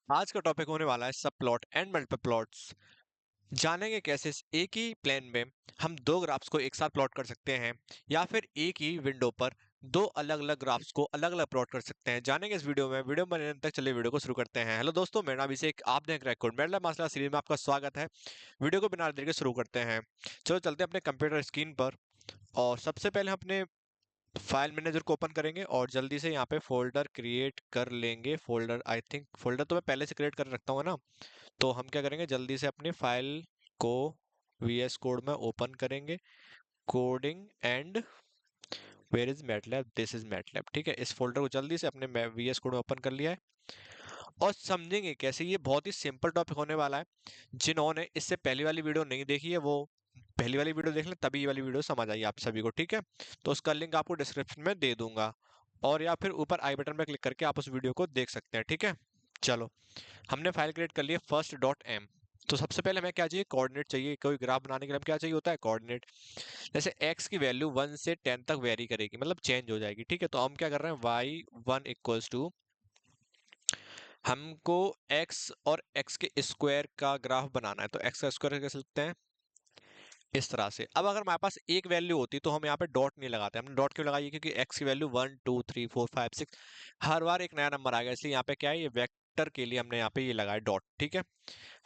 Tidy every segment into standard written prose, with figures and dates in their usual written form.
आज का टॉपिक होने वाला है सब प्लॉट एंड मल्टीपल प्लॉट्स। जानेंगे कैसे एक ही प्लेन में हम दो ग्राफ्स को एक साथ प्लॉट कर सकते हैं या फिर एक ही विंडो पर दो अलग अलग ग्राफ्स को अलग अलग प्लॉट कर सकते हैं। जानेंगे इस वीडियो में तक चलिए वीडियो को शुरू करते हैं। हेलो दोस्तों, मेरा नाम अभिषेक, आप देख रहे हैं कोडमेडला मास्टर सीरीज में आपका स्वागत है। वीडियो को बिना देर के शुरू करते हैं। चलो चलते हैं अपने कंप्यूटर स्क्रीन पर और सबसे पहले हम अपने फाइल मैनेजर को ओपन करेंगे और जल्दी से यहाँ पे फोल्डर क्रिएट कर लेंगे। फोल्डर आई थिंक फोल्डर तो मैं पहले से क्रिएट कर रखता हूँ ना। तो हम क्या करेंगे, जल्दी से अपनी फाइल को VS कोड में ओपन करेंगे। Coding and where is MATLAB, this is MATLAB. ठीक है, इस फोल्डर को जल्दी से अपने VS कोड में ओपन कर लिया है और समझेंगे कैसे। ये बहुत ही सिंपल टॉपिक होने वाला है। जिन्होंने इससे पहली वाली वीडियो नहीं देखी है वो पहली वाली वीडियो देख लें, तभी ये वाली वीडियो समझ आई आप सभी को। ठीक है, तो उसका लिंक आपको डिस्क्रिप्शन में दे दूंगा और या फिर ऊपर आई बटन पर क्लिक करके आप उस वीडियो को देख सकते हैं। ठीक है, चलो हमने फाइल क्रिएट कर ली है फर्स्ट डॉट एम। तो सबसे पहले हमें क्या चाहिए, कोऑर्डिनेट चाहिए। कोई ग्राफ बनाने के लिए हमें क्या चाहिए होता है, कोऑर्डिनेट। जैसे x की वैल्यू 1 से 10 तक वेरी करेगी, मतलब चेंज हो जाएगी। ठीक है, तो हम क्या कर रहे हैं, y1 इक्वल्स टू, हमको x और x के स्क्वायर का ग्राफ बनाना है। तो x का स्क्वायर कैसे लिखते हैं, इस तरह से। अब अगर हमारे पास एक वैल्यू होती तो हम यहाँ पे डॉट नहीं लगाते। हमने डॉट क्यों लगाई है, क्योंकि x की वैल्यू 1 2 3 4 5 6 हर बार एक नया नंबर आ गया, इसलिए यहाँ पे क्या है, ये वेक्टर के लिए हमने यहाँ पे ये लगाया डॉट। ठीक है,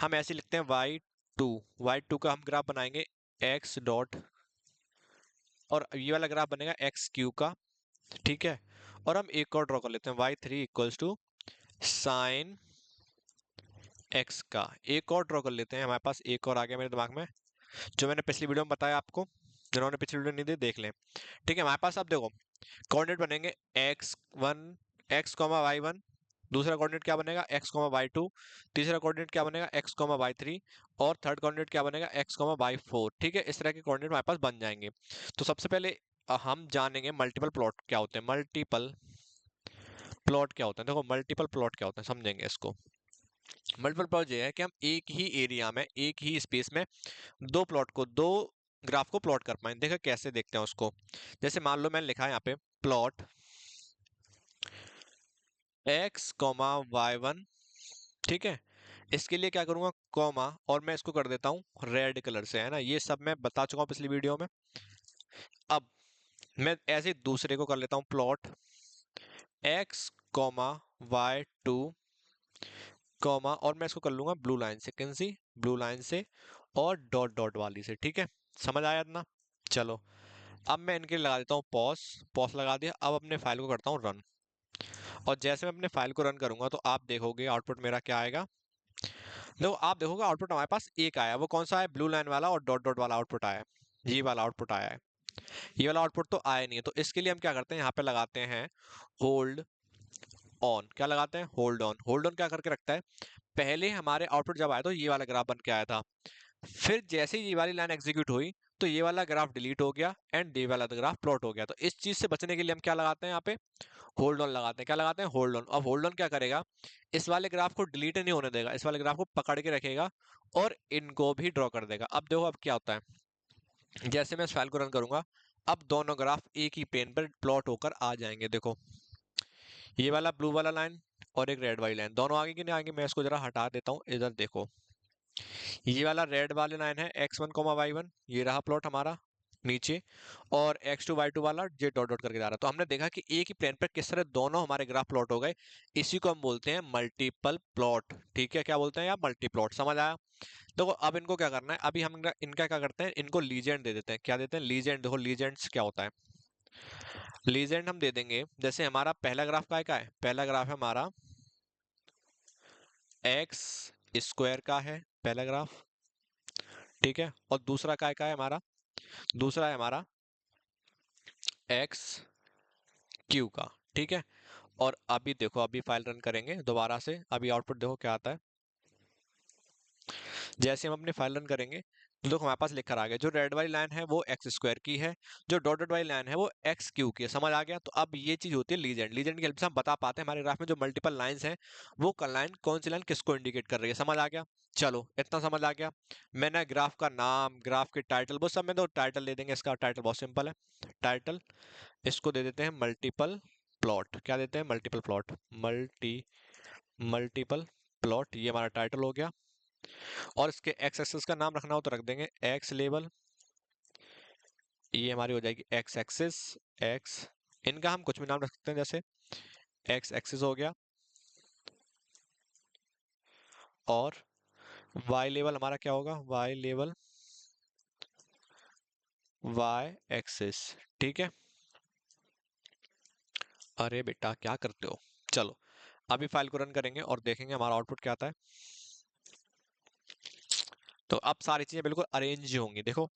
हम ऐसे लिखते हैं y2 का हम ग्राफ बनाएंगे x डॉट, और ये वाला ग्राफ बनेगा एक्स क्यू का। ठीक है, और हम एक और ड्रॉ कर लेते हैं, y3 equals to sign x का। एक और ड्रॉ कर लेते हैं, हमारे पास एक और आ गया मेरे दिमाग में, जो मैंने पिछली वीडियो में बताया आपको। जिन्होंने पिछली वीडियो नहीं दी देख लें। ठीक है, हमारे पास अब देखो कोऑर्डिनेट बनेंगे x1 x,y1। दूसरा कोऑर्डिनेट क्या बनेगा, x,y2। तीसरा कोऑर्डिनेट क्या बनेगा, x,y3। और थर्ड कोऑर्डिनेट क्या बनेगा, x,y4। ठीक है, इस तरह के कोऑर्डिनेट हमारे पास बन जाएंगे। तो सबसे पहले हम जानेंगे मल्टीपल प्लॉट क्या होते हैं। मल्टीपल प्लॉट क्या होता है, देखो मल्टीपल प्लॉट क्या होता है, समझेंगे इसको। मल्टीपल प्लॉट ये है कि हम एक ही एरिया में, एक ही स्पेस में दो ग्राफ को प्लॉट कर पाए। देखो कैसे, देखते हैं उसको। जैसे मान लो मैंने लिखा है यहाँ पे प्लॉट x,y1। ठीक है, इसके लिए क्या करूंगा, कॉमा, और मैं इसको कर देता हूँ रेड कलर से, है ना। ये सब मैं बता चुका हूँ पिछली वीडियो में। अब मैं ऐसे दूसरे को कर लेता हूँ प्लॉट x,y2, कॉमा, और मैं इसको कर लूंगा ब्लू लाइन से, कौन सी, ब्लू लाइन से, और डॉट डॉट वाली से। ठीक है, समझ आया ना। चलो अब मैं इनके लिए लगा देता हूँ पॉज। पॉज लगा दिया, अब अपने फाइल को करता हूँ रन। और जैसे मैं अपने फाइल को रन करूंगा तो आप देखोगे आउटपुट मेरा क्या आएगा। देखो आप देखोगे आउटपुट हमारे पास एक आया, वो कौन सा है, ब्लू लाइन वाला और डॉट डॉट वाला आउटपुट आया है। ये वाला आउटपुट आया है, ये वाला आउटपुट तो आया नहीं है। तो इसके लिए हम क्या करते हैं, यहाँ पे लगाते हैं होल्ड ऑन। क्या लगाते हैं, होल्ड ऑन। होल्ड ऑन क्या करके रखता है, पहले हमारे आउटपुट जब आया तो ये वाला ग्राफ बन के आया था, फिर जैसे ही ये वाली लाइन एग्जीक्यूट हुई तो ये वाला ग्राफ डिलीट हो गया एंड ये वाला ग्राफ प्लॉट हो गया। तो इस चीज से बचने के लिए हम क्या लगाते हैं, यहाँ पे होल्ड ऑन लगाते हैं। क्या लगाते हैं, होल्ड ऑन। अब होल्ड ऑन क्या करेगा, इस वाले ग्राफ को डिलीट नहीं होने देगा, इस वाले ग्राफ को पकड़ के रखेगा और इनको भी ड्रॉ कर देगा। अब देखो अब क्या होता है, जैसे मैं इस फाइल को रन करूंगा, अब दोनों ग्राफ एक ही पेन पर प्लॉट होकर आ जाएंगे। देखो ये वाला ब्लू वाला लाइन और एक रेड वाली लाइन, दोनों आगे कि नहीं आगे। मैं इसको जरा हटा देता हूँ, इधर देखो ये वाला रेड वाले लाइन है x1,y1, ये रहा प्लॉट हमारा नीचे, और x2,y2 वाला जे डॉट डॉट करके जा रहा है। तो हमने देखा कि एक ही प्लेन पर किस तरह दोनों हमारे ग्राफ प्लॉट हो गए। इसी को हम बोलते हैं मल्टीपल प्लॉट। ठीक है, क्या बोलते हैं यार, मल्टी प्लॉट। समझ आया। देखो अब इनको क्या करना है, अभी हम इनका क्या करते हैं, इनको लीजेंड दे देते हैं। क्या देते हैं, लीजेंड। देखो लीजेंड्स क्या होता है, लीजेंड हम दे देंगे। जैसे हमारा पहला ग्राफ का है, पहला ग्राफ है हमारा एक्स स्क्वायर का है, पहला ग्राफ। ठीक है, और दूसरा का है हमारा, दूसरा है हमारा एक्स क्यू का। ठीक है, और अभी देखो, अभी फाइल रन करेंगे दोबारा से, अभी आउटपुट देखो क्या आता है। जैसे हम अपनी फाइल रन करेंगे तो देखो हमारे पास लिखकर आ गया, जो रेड वाली लाइन है वो एक्स स्क्वायर की है, जो डॉट डॉट वाली लाइन है वो एक्स क्यू की है। समझ आ गया। तो अब ये चीज होती है लीजेंड। लीजेंड की हेल्प से हम बता पाते हैं हमारे ग्राफ में जो मल्टीपल लाइंस हैं वो लाइन कौन सी लाइन किसको इंडिकेट कर रही है। समझ आ गया। चलो इतना समझ आ गया। मैंने ग्राफ का नाम, ग्राफ के टाइटल, वो सब में तो टाइटल दे देंगे। इसका टाइटल बहुत सिंपल है, टाइटल इसको दे देते हैं मल्टीपल प्लॉट। क्या देते हैं, मल्टीपल प्लॉट, मल्टीपल प्लॉट, ये हमारा टाइटल हो गया। और इसके एक्स एक्सिस का नाम रखना हो तो रख देंगे एक्स लेबल, ये हमारी हो जाएगी एक्स एक्सिस, एक्स। इनका हम कुछ भी नाम रख सकते हैं, जैसे एक्स एक्सिस हो गया। और वाई लेवल हमारा क्या होगा, वाई लेवल, वाई एक्सिस। ठीक है, अरे बेटा क्या करते हो। चलो अभी फाइल को रन करेंगे और देखेंगे हमारा आउटपुट क्या आता है। तो अब सारी चीजें बिल्कुल अरेंज होंगी। देखो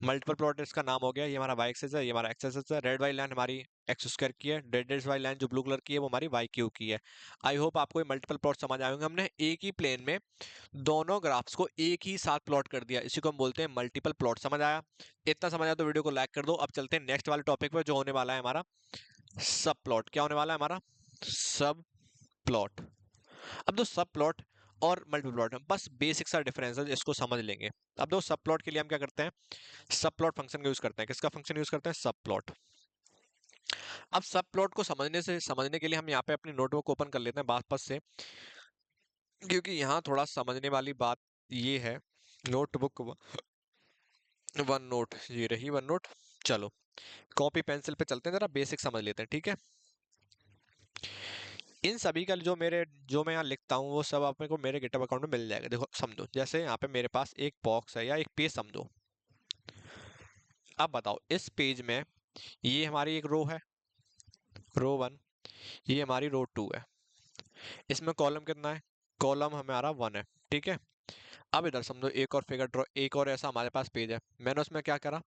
मल्टीपल प्लॉट इसका नाम हो गया, ये हमारा वाई एक्सिस है, ये हमारा एक्स एक्सिस है। रेड वाली लाइन हमारी एक्स स्क्वायर की है, रेड वाली लाइन जो ब्लू कलर की है वो हमारी वाई क्यू की है। आई होप आपको ये मल्टीपल प्लॉट समझ आए होंगे। हमने एक ही प्लेन में दोनों ग्राफ्स को एक ही साथ प्लॉट कर दिया, इसी को हम बोलते हैं मल्टीपल प्लॉट। समझ आया? इतना समझ आया तो वीडियो को लाइक कर दो। अब चलते हैं नेक्स्ट वाले टॉपिक पे जो होने वाला है हमारा सब प्लॉट। क्या होने वाला है हमारा सब प्लॉट। अब दो सब प्लॉट और मल्टीपल प्लॉट में बस बेसिक सा डिफरेंस है, इसको समझ लेंगे। अब दो सब प्लॉट के लिए हम क्या करते हैं, सब प्लॉट फंक्शन का यूज करते हैं। किसका फंक्शन यूज करते हैं, सब प्लॉट। अब सब प्लॉट को समझने के लिए हम यहाँ पे अपनी नोटबुक ओपन कर लेते हैं वापस से, क्योंकि यहाँ थोड़ा समझने वाली बात ये है। नोटबुक वन नोट, ये रही वन नोट। चलो कॉपी पेंसिल पे चलते हैं, जरा बेसिक समझ लेते हैं। ठीक है, इन सभी का जो मैं यहाँ लिखता हूँ वो सब आप मेरे को मेरे गिटहब अकाउंट में मिल जाएगा। देखो समझो, जैसे यहाँ पे मेरे पास एक बॉक्स है या एक पेज समझो। अब बताओ इस पेज में ये हमारी एक रो है, रो वन, ये हमारी रो टू है। इसमें कॉलम कितना है, कॉलम हमारा वन है। ठीक है, अब इधर समझो एक और फिगर ड्रॉ, एक और ऐसा हमारे पास पेज है। मैंने उसमें क्या करा,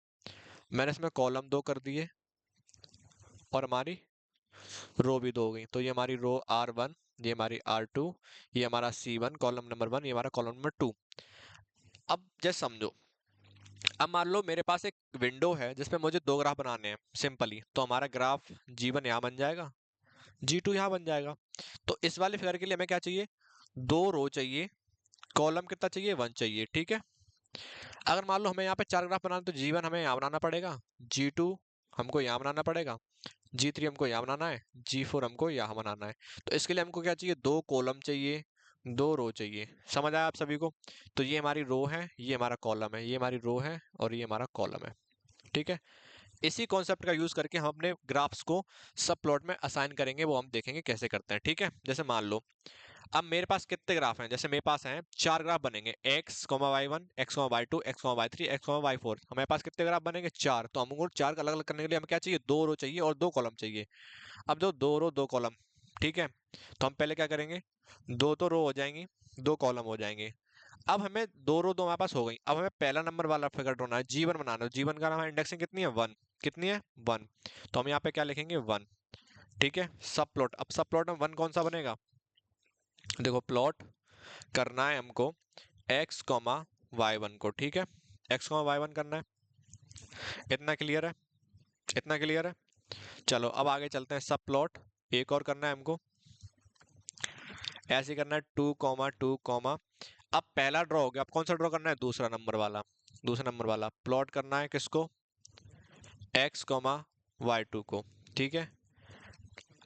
मैंने इसमें कॉलम दो कर दिए और हमारी रो भी दो हो गई। तो ये हमारी रो R1, ये हमारी R2, ये हमारा C1 कॉलम नंबर 1, ये हमारा कॉलम नंबर 2। अब जैसे समझो, अब मान लो मेरे पास एक विंडो है जिसपे मुझे दो ग्राफ बनाने हैं सिंपली। तो हमारा ग्राफ G1 यहाँ बन जाएगा, G2 यहाँ बन जाएगा। तो इस वाले फिगर के लिए हमें क्या चाहिए, दो रो चाहिए, कॉलम कितना चाहिए, 1 चाहिए। ठीक है, अगर मान लो हमें यहाँ पे चार ग्राफ बनाना तो G1 हमें यहाँ बनाना पड़ेगा, G2 हमको यहाँ बनाना पड़ेगा, G3 हमको यहाँ बनाना है, G4 हमको यहाँ बनाना है। तो इसके लिए हमको क्या चाहिए, दो कॉलम चाहिए, दो रो चाहिए। समझ आया आप सभी को? तो ये हमारी रो है, ये हमारा कॉलम है, ये हमारी रो है और ये हमारा कॉलम है। ठीक है, इसी कॉन्सेप्ट का यूज करके हम अपने ग्राफ्स को सब प्लॉट में असाइन करेंगे, वो हम देखेंगे कैसे करते हैं। ठीक है, जैसे मान लो अब मेरे पास कितने ग्राफ हैं, जैसे मेरे पास हैं चार ग्राफ बनेंगे, x comma y one, x comma y two, x comma y three, x comma y four. हमारे पास कितने ग्राफ बनेंगे, चार। तो हमको चार अलग अलग करने के लिए हमें क्या चाहिए, दो रो चाहिए और दो कॉलम चाहिए। अब जो दो रो दो कॉलम, ठीक है, तो हम पहले क्या करेंगे, दो तो रो हो जाएंगी, दो कॉलम हो जाएंगे। अब हमें दो रो दो हमारे पास हो गई। अब हमें पहला नंबर वाला फिगर ढूंढना है, G1 बनाना है। G1 का हमारा इंडेक्सिंग कितनी है, 1। कितनी है, 1। तो हम यहाँ पे क्या लिखेंगे, 1। ठीक है, सब प्लॉट। अब सब प्लॉट में 1 कौन सा बनेगा, देखो प्लॉट करना है हमको एक्स कॉमा वाई वन को। ठीक है, एक्स कॉमा वाई वन करना है। इतना क्लियर है, इतना क्लियर है। चलो अब आगे चलते हैं, सब प्लॉट एक और करना है हमको, ऐसे ही करना है 2 कॉमा 2 कॉमा। अब पहला ड्रॉ हो गया, अब कौन सा ड्रॉ करना है, दूसरा नंबर वाला। दूसरा नंबर वाला प्लॉट करना है किसको, एक्स कॉमा वाई टू को। ठीक है,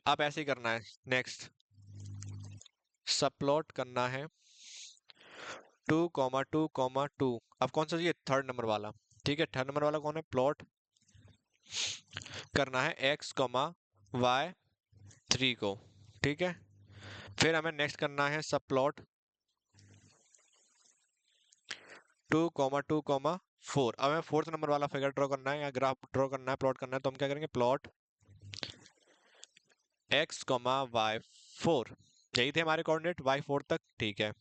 अब ऐसे ही करना है नेक्स्ट, सब प्लॉट करना है 2 कॉमा 2 कॉमा 2। अब कौन सा चाहिए, थर्ड नंबर वाला। ठीक है, थर्ड नंबर वाला कौन है, प्लॉट करना है एक्स कॉमा वाई थ्री को। ठीक है, फिर हमें नेक्स्ट करना है सब प्लॉट 2 कॉमा 2 कॉमा 4। अब हमें फोर्थ नंबर वाला फिगर ड्रॉ करना है या ग्राफ ड्रॉ करना है, प्लॉट करना है। तो हम क्या करेंगे, plot x comma y four. यही थे हमारे कोऑर्डिनेट वाई फोर तक। ठीक है,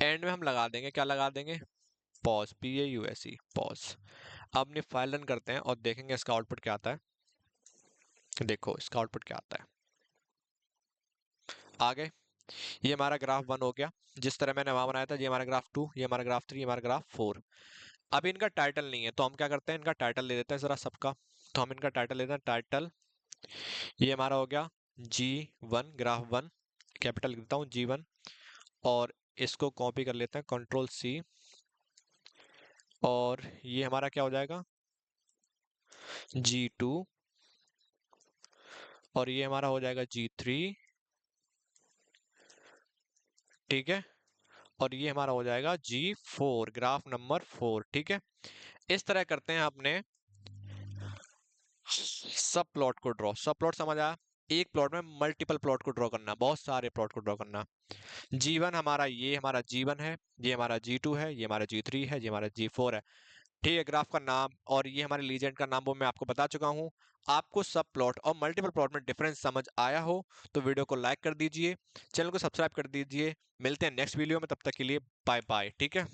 एंड में हम लगा देंगे, क्या लगा देंगे, पॉज, PAUSE पॉज। अब अपनी फाइल रन करते हैं और देखेंगे इसका आउटपुट क्या आता है। देखो इसका आउटपुट क्या आता है, आगे ये हमारा ग्राफ 1 हो गया, जिस तरह मैंने वहां बनाया था। ये हमारा ग्राफ 2, ये हमारा ग्राफ 3, ये हमारा ग्राफ 4। अब इनका टाइटल नहीं है तो हम क्या करते हैं, इनका टाइटल ले देते हैं जरा सबका। तो हम इनका टाइटल लेते हैं, टाइटल ये हमारा हो गया G1 ग्राफ 1, कैपिटल लिख देता हूँ G1। और इसको कॉपी कर लेते हैं, Ctrl+C। और ये हमारा क्या हो जाएगा, G2। और ये हमारा हो जाएगा G3। ठीक है, और ये हमारा हो जाएगा G4, ग्राफ नंबर 4। ठीक है, इस तरह करते हैं अपने सब प्लॉट को ड्रॉ। सब प्लॉट समझ आया? एक प्लॉट में मल्टीपल प्लॉट को ड्रॉ करना, बहुत सारे प्लॉट को ड्रॉ करना। G1 हमारा, ये हमारा G1 है, ये हमारा G2 है, ये हमारा G3 है, ये हमारा G4 है। ठीक है, ग्राफ का नाम और ये हमारे लीजेंड का नाम वो मैं आपको बता चुका हूँ। आपको सब प्लॉट और मल्टीपल प्लॉट में डिफरेंस समझ आया हो तो वीडियो को लाइक कर दीजिए, चैनल को सब्सक्राइब कर दीजिए। मिलते हैं नेक्स्ट वीडियो में, तब तक के लिए बाय बाय। ठीक है।